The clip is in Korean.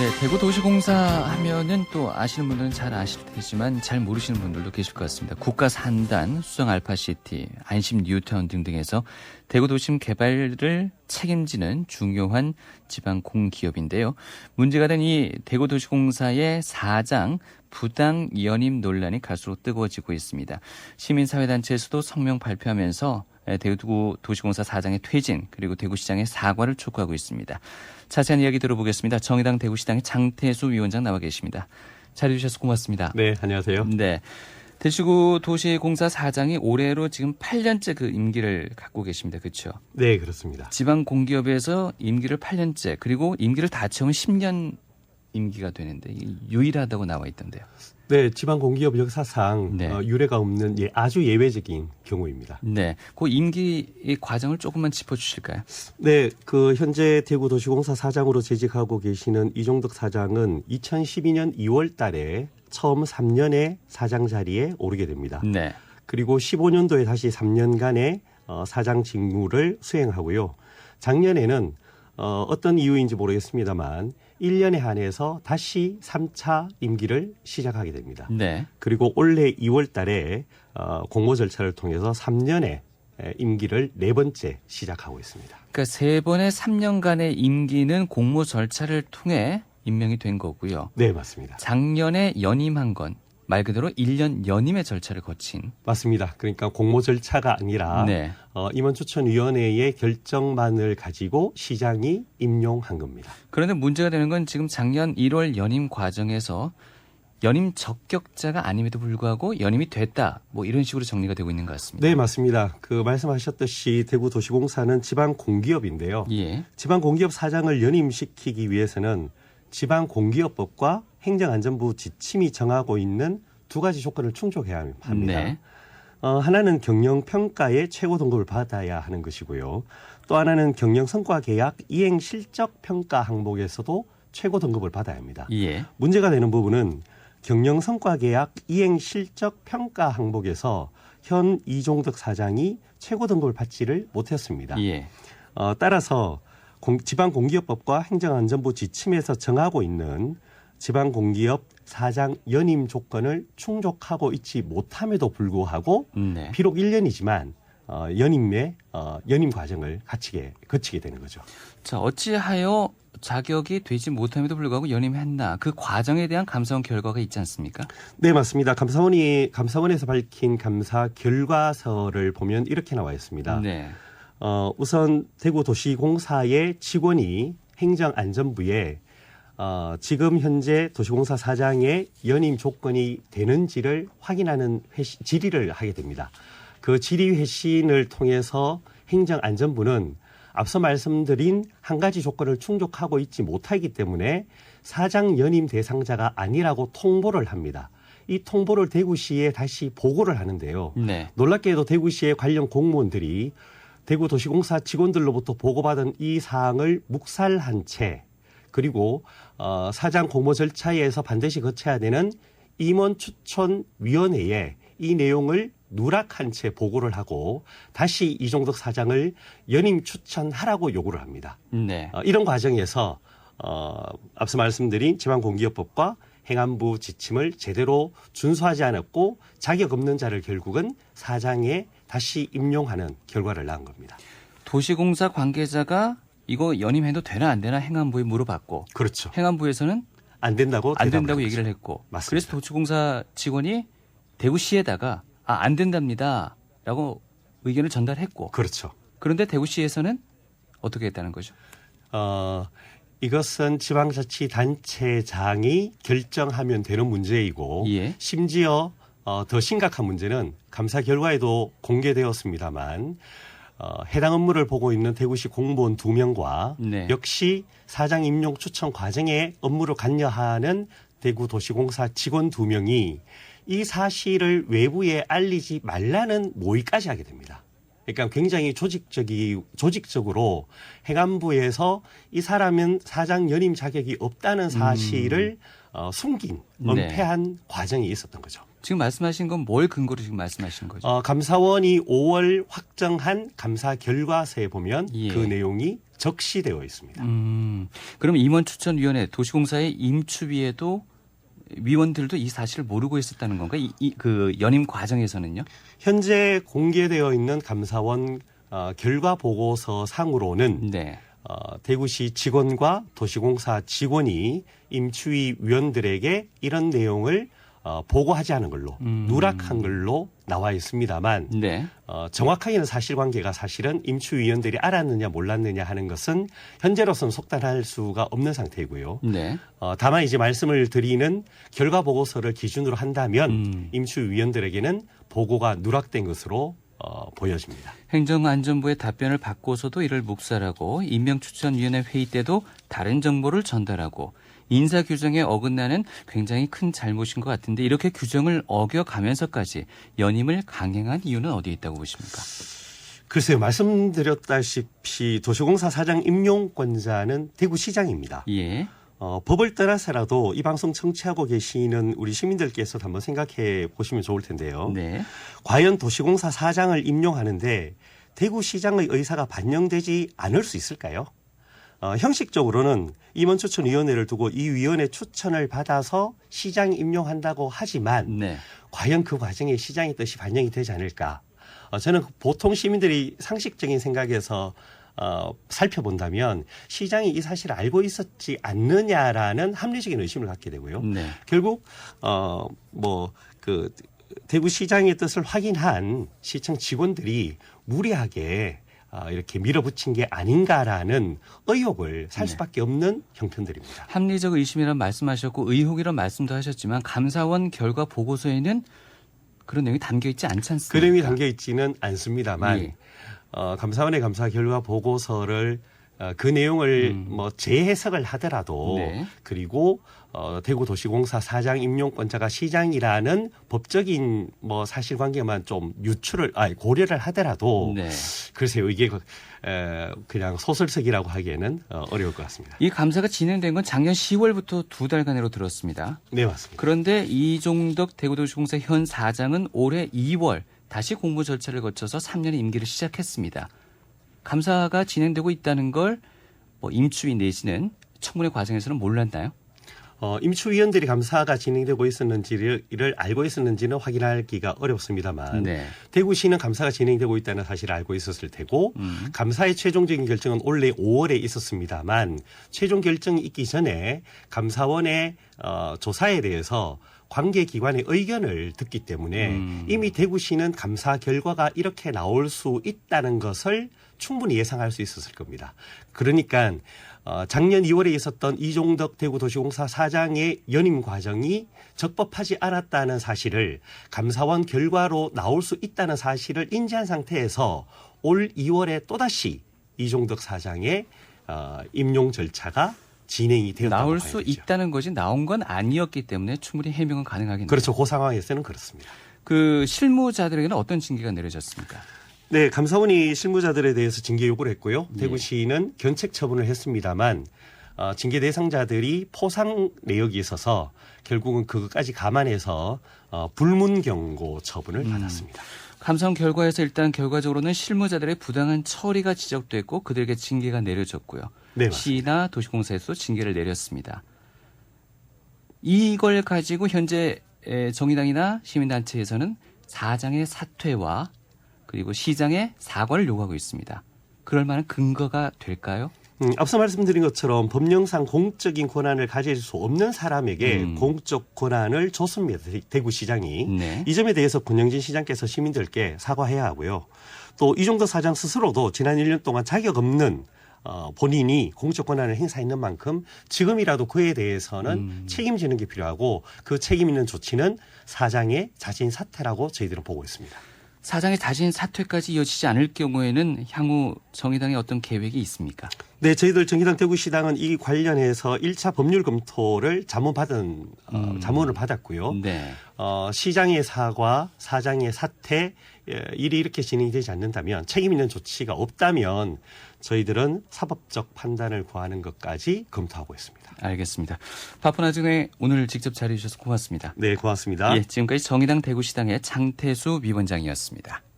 네, 대구도시공사 하면은 또 아시는 분들은 잘 아실 테지만 잘 모르시는 분들도 계실 것 같습니다. 국가산단, 수성 알파시티, 안심 뉴타운 등등에서 대구도심 개발을 책임지는 중요한 지방 공기업인데요. 문제가 된 이 대구도시공사의 사장 부당 연임 논란이 갈수록 뜨거워지고 있습니다. 시민사회단체에서도 성명 발표하면서 대구도시공사 사장의 퇴진 그리고 대구시장의 사과를 촉구하고 있습니다. 자세한 이야기 들어보겠습니다. 정의당 대구시당의 장태수 위원장 나와 계십니다. 자리해 주셔서 고맙습니다. 네, 안녕하세요. 네, 대구도시공사 사장이 올해로 지금 8년째 그 임기를 갖고 계십니다. 그렇죠? 네, 그렇습니다. 지방 공기업에서 임기를 8년째 그리고 임기를 다 채우면 10년 임기가 되는데 유일하다고 나와 있던데요. 네, 지방공기업 역사상 네. 유례가 없는 아주 예외적인 경우입니다. 네, 그 임기 과정을 조금만 짚어주실까요? 네, 현재 대구도시공사 사장으로 재직하고 계시는 이종덕 사장은 2012년 2월 달에 처음 3년의 사장 자리에 오르게 됩니다. 네, 그리고 15년도에 다시 3년간의 사장 직무를 수행하고요. 작년에는 어떤 이유인지 모르겠습니다만 1년에 한해서 다시 3차 임기를 시작하게 됩니다. 네. 그리고 올해 2월 달에 공모 절차를 통해서 3년의 임기를 4번째 시작하고 있습니다. 그러니까 3번의 3년간의 임기는 공모 절차를 통해 임명이 된 거고요. 네, 맞습니다. 작년에 연임한 건 말 그대로 1년 연임의 절차를 거친. 맞습니다. 그러니까 공모 절차가 아니라 네. 임원추천위원회의 결정만을 가지고 시장이 임용한 겁니다. 그런데 문제가 되는 건 지금 작년 1월 연임 과정에서 연임 적격자가 아님에도 불구하고 연임이 됐다. 뭐 이런 식으로 정리가 되고 있는 것 같습니다. 네, 맞습니다. 말씀하셨듯이 대구도시공사는 지방 공기업인데요. 예. 지방 공기업 사장을 연임시키기 위해서는 지방 공기업법과 행정안전부 지침이 정하고 있는 2가지 조건을 충족해야 합니다. 네. 하나는 경영평가의 최고 등급을 받아야 하는 것이고요. 또 하나는 경영성과계약 이행실적평가 항목에서도 최고 등급을 받아야 합니다. 예. 문제가 되는 부분은 경영성과계약 이행실적평가 항목에서 현 이종덕 사장이 최고 등급을 받지를 못했습니다. 예. 따라서 지방공기업법과 행정안전부 지침에서 정하고 있는 지방공기업 사장 연임 조건을 충족하고 있지 못함에도 불구하고 네. 비록 1년이지만 연임 과정을 거치게 되는 거죠. 자, 어찌하여 자격이 되지 못함에도 불구하고 연임했나? 그 과정에 대한 감사원 결과가 있지 않습니까? 네, 맞습니다. 감사원에서 밝힌 감사 결과서를 보면 이렇게 나와 있습니다. 네. 우선 대구도시공사의 직원이 행정안전부에 지금 현재 도시공사 사장의 연임 조건이 되는지를 확인하는 질의를 하게 됩니다. 그 질의 회신을 통해서 행정안전부는 앞서 말씀드린 한 가지 조건을 충족하고 있지 못하기 때문에 사장 연임 대상자가 아니라고 통보를 합니다. 이 통보를 대구시에 다시 보고를 하는데요. 네. 놀랍게도 대구시의 관련 공무원들이 대구도시공사 직원들로부터 보고받은 이 사항을 묵살한 채 그리고 사장 공모 절차에서 반드시 거쳐야 되는 임원추천위원회에 이 내용을 누락한 채 보고를 하고 다시 이종덕 사장을 연임 추천하라고 요구를 합니다. 네. 이런 과정에서 앞서 말씀드린 지방공기업법과 행안부 지침을 제대로 준수하지 않았고 자격 없는 자를 결국은 사장에 다시 임용하는 결과를 낳은 겁니다. 도시공사 관계자가 이거 연임해도 되나 안 되나 행안부에 물어봤고 그렇죠. 행안부에서는 안 된다고 얘기를 했고 맞습니다. 그래서 도시공사 직원이 대구시에다가 안 된답니다 라고 의견을 전달했고 그렇죠. 그런데 대구시에서는 어떻게 했다는 거죠? 이것은 지방자치단체장이 결정하면 되는 문제이고 예. 심지어 더 심각한 문제는 감사 결과에도 공개되었습니다만 해당 업무를 보고 있는 대구시 공무원 2명과 네. 역시 사장 임용 추천 과정에 업무를 관여하는 대구도시공사 직원 2명이 이 사실을 외부에 알리지 말라는 모의까지 하게 됩니다. 그러니까 굉장히 조직적으로 행안부에서 이 사람은 사장 연임 자격이 없다는 사실을 숨긴 은폐한 과정이 있었던 거죠. 지금 말씀하신 건 뭘 근거로 지금 말씀하신 거죠? 감사원이 5월 확정한 감사 결과서에 보면 예. 그 내용이 적시되어 있습니다. 그럼 임원추천위원회 도시공사의 임추위에도 위원들도 이 사실을 모르고 있었다는 건가? 그 연임 과정에서는요? 현재 공개되어 있는 감사원 결과 보고서 상으로는 네. 대구시 직원과 도시공사 직원이 임추위 위원들에게 이런 내용을 보고하지 않은 걸로 누락한 걸로 나와 있습니다만 네. 정확하게는 사실관계가 사실은 임추위원들이 알았느냐 몰랐느냐 하는 것은 현재로서는 속단할 수가 없는 상태이고요. 네. 다만 이제 말씀을 드리는 결과 보고서를 기준으로 한다면 임추위원들에게는 보고가 누락된 것으로 보여집니다. 행정안전부의 답변을 받고서도 이를 묵살하고 임명추천위원회 회의 때도 다른 정보를 전달하고 인사규정에 어긋나는 굉장히 큰 잘못인 것 같은데 이렇게 규정을 어겨가면서까지 연임을 강행한 이유는 어디에 있다고 보십니까? 글쎄요. 말씀드렸다시피 도시공사 사장 임용권자는 대구시장입니다. 예. 법을 떠나서라도 이 방송 청취하고 계시는 우리 시민들께서도 한번 생각해 보시면 좋을 텐데요. 네. 과연 도시공사 사장을 임용하는데 대구시장의 의사가 반영되지 않을 수 있을까요? 형식적으로는 임원추천위원회를 두고 이 위원회 추천을 받아서 시장이 임용한다고 하지만 네. 과연 그 과정에 시장의 뜻이 반영이 되지 않을까? 저는 보통 시민들이 상식적인 생각에서 살펴본다면 시장이 이 사실을 알고 있었지 않느냐라는 합리적인 의심을 갖게 되고요. 네. 결국 대구시장의 뜻을 확인한 시청 직원들이 무리하게 이렇게 밀어붙인 게 아닌가라는 의혹을 살 수밖에 없는 형편들입니다. 합리적 의심이란 말씀하셨고 의혹이란 말씀도 하셨지만 감사원 결과 보고서에는 그런 내용이 담겨 있지 않지 않습니까? 그 내용이 담겨 있지는 않습니다만 예. 감사원의 감사 결과 보고서를 그 내용을 재해석을 하더라도 네. 그리고 대구도시공사 사장 임용권자가 시장이라는 법적인 사실관계만 좀 고려를 하더라도 네. 글쎄요 이게 그냥 소설책이라고 하기에는 어려울 것 같습니다. 이 감사가 진행된 건 작년 10월부터 2달간으로 들었습니다. 네 맞습니다. 그런데 이종덕 대구도시공사 현 사장은 올해 2월 다시 공모 절차를 거쳐서 3년의 임기를 시작했습니다. 감사가 진행되고 있다는 걸 임추위 내지는 청문회 과정에서는 몰랐나요? 임추위원들이 감사가 진행되고 있었는지를 알고 있었는지는 확인하기가 어렵습니다만 네. 대구시는 감사가 진행되고 있다는 사실을 알고 있었을 테고 감사의 최종적인 결정은 올해 5월에 있었습니다만 최종 결정이 있기 전에 감사원의 조사에 대해서 관계기관의 의견을 듣기 때문에 이미 대구시는 감사 결과가 이렇게 나올 수 있다는 것을 충분히 예상할 수 있었을 겁니다. 그러니까 작년 2월에 있었던 이종덕 대구도시공사 사장의 연임 과정이 적법하지 않았다는 사실을 감사원 결과로 나올 수 있다는 사실을 인지한 상태에서 올 2월에 또다시 이종덕 사장의 임용 절차가 진행이 되었다고 나올 봐야 수 되죠. 있다는 것이 나온 건 아니었기 때문에 충분히 해명은 가능하겠네요. 그렇죠. 그 상황에서는 그렇습니다. 그 실무자들에게는 어떤 징계가 내려졌습니까? 네, 감사원이 실무자들에 대해서 징계 요구를 했고요. 예. 대구시는 견책 처분을 했습니다만 징계 대상자들이 포상 내역이 있어서 결국은 그것까지 감안해서 불문 경고 처분을 받았습니다. 감사원 결과에서 일단 결과적으로는 실무자들의 부당한 처리가 지적됐고 그들에게 징계가 내려졌고요. 네, 맞습니다. 시나 도시공사에서도 징계를 내렸습니다. 이걸 가지고 현재 정의당이나 시민단체에서는 사장의 사퇴와 그리고 시장의 사과를 요구하고 있습니다. 그럴 만한 근거가 될까요? 앞서 말씀드린 것처럼 법령상 공적인 권한을 가질 수 없는 사람에게 공적 권한을 줬습니다. 대구시장이. 네. 이 점에 대해서 권영진 시장께서 시민들께 사과해야 하고요. 또 이종덕 사장 스스로도 지난 1년 동안 자격 없는 본인이 공적 권한을 행사했는 만큼 지금이라도 그에 대해서는 책임지는 게 필요하고 그 책임 있는 조치는 사장의 자진 사퇴라고 저희들은 보고 있습니다. 사장의 자신 사퇴까지 이어지지 않을 경우에는 향후 정의당의 어떤 계획이 있습니까? 네, 저희들 정의당 대구시당은 이 관련해서 1차 법률 검토를 자문을 받았고요. 네. 시장의 사과, 사장의 사퇴 일이 이렇게 진행이 되지 않는다면 책임 있는 조치가 없다면 저희들은 사법적 판단을 구하는 것까지 검토하고 있습니다. 알겠습니다. 파푸나중에 오늘 직접 자리해 주셔서 고맙습니다. 네, 고맙습니다. 예, 지금까지 정의당 대구시당의 장태수 위원장이었습니다.